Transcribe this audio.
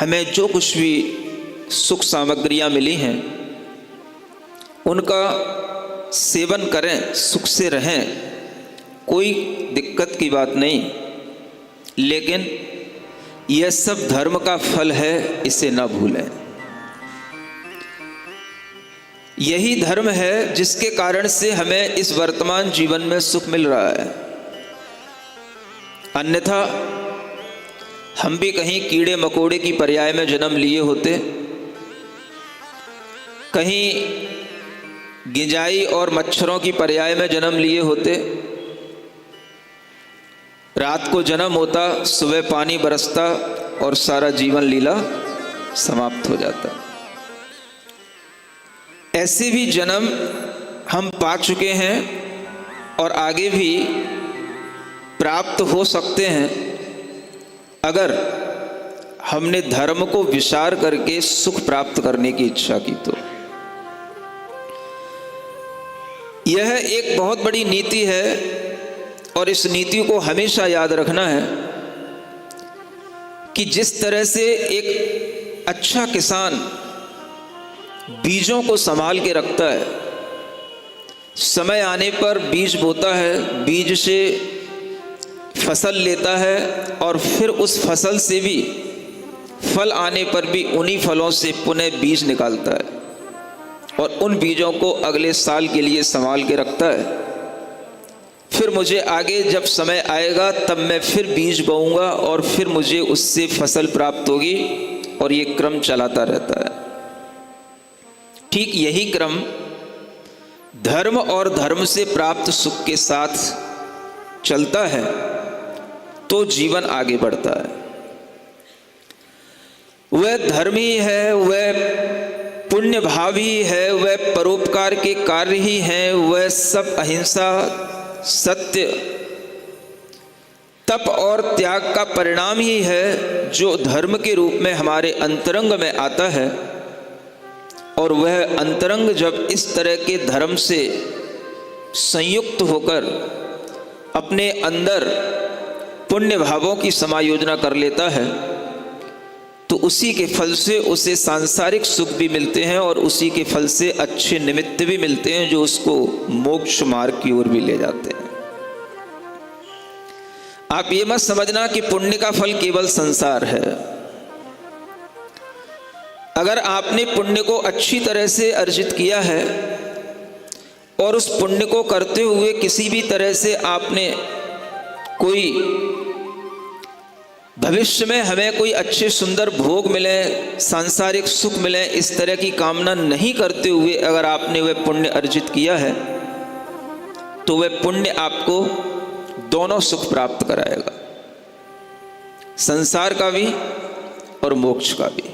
हमें जो कुछ भी सुख सामग्रियां मिली हैं उनका सेवन करें, सुख से रहें, कोई दिक्कत की बात नहीं। लेकिन यह सब धर्म का फल है, इसे ना भूलें। यही धर्म है जिसके कारण से हमें इस वर्तमान जीवन में सुख मिल रहा है। अन्यथा हम भी कहीं कीड़े मकोड़े की पर्याय में जन्म लिए होते, कहीं गिंजाई और मच्छरों की पर्याय में जन्म लिए होते। रात को जन्म होता, सुबह पानी बरसता और सारा जीवन लीला समाप्त हो जाता। ऐसे भी जन्म हम पा चुके हैं और आगे भी प्राप्त हो सकते हैं अगर हमने धर्म को विचार करके सुख प्राप्त करने की इच्छा की। तो यह एक बहुत बड़ी नीति है और इस नीति को हमेशा याद रखना है कि जिस तरह से एक अच्छा किसान बीजों को संभाल के रखता है, समय आने पर बीज बोता है, बीज से फसल लेता है और फिर उस फसल से भी फल आने पर भी उन्हीं फलों से पुनः बीज निकालता है और उन बीजों को अगले साल के लिए संभाल के रखता है। फिर मुझे आगे जब समय आएगा तब मैं फिर बीज बोऊंगा और फिर मुझे उससे फसल प्राप्त होगी और ये क्रम चलाता रहता है। ठीक यही क्रम धर्म और धर्म से प्राप्त सुख के साथ चलता है तो जीवन आगे बढ़ता है। वह धर्म ही है, वह पुण्य भाव ही है, वह परोपकार के कार्य ही हैं, वह सब अहिंसा, सत्य, तप और त्याग का परिणाम ही है जो धर्म के रूप में हमारे अंतरंग में आता है। और वह अंतरंग जब इस तरह के धर्म से संयुक्त होकर अपने अंदर पुण्य भावों की समायोजना कर लेता है तो उसी के फल से उसे सांसारिक सुख भी मिलते हैं और उसी के फल से अच्छे निमित्त भी मिलते हैं जो उसको मोक्ष मार्ग की ओर भी ले जाते हैं। आप ये मत समझना कि पुण्य का फल केवल संसार है। अगर आपने पुण्य को अच्छी तरह से अर्जित किया है और उस पुण्य को करते हुए किसी भी तरह से आपने कोई भविष्य में हमें कोई अच्छे सुंदर भोग मिले, सांसारिक सुख मिले, इस तरह की कामना नहीं करते हुए अगर आपने वह पुण्य अर्जित किया है तो वह पुण्य आपको दोनों सुख प्राप्त कराएगा, संसार का भी और मोक्ष का भी।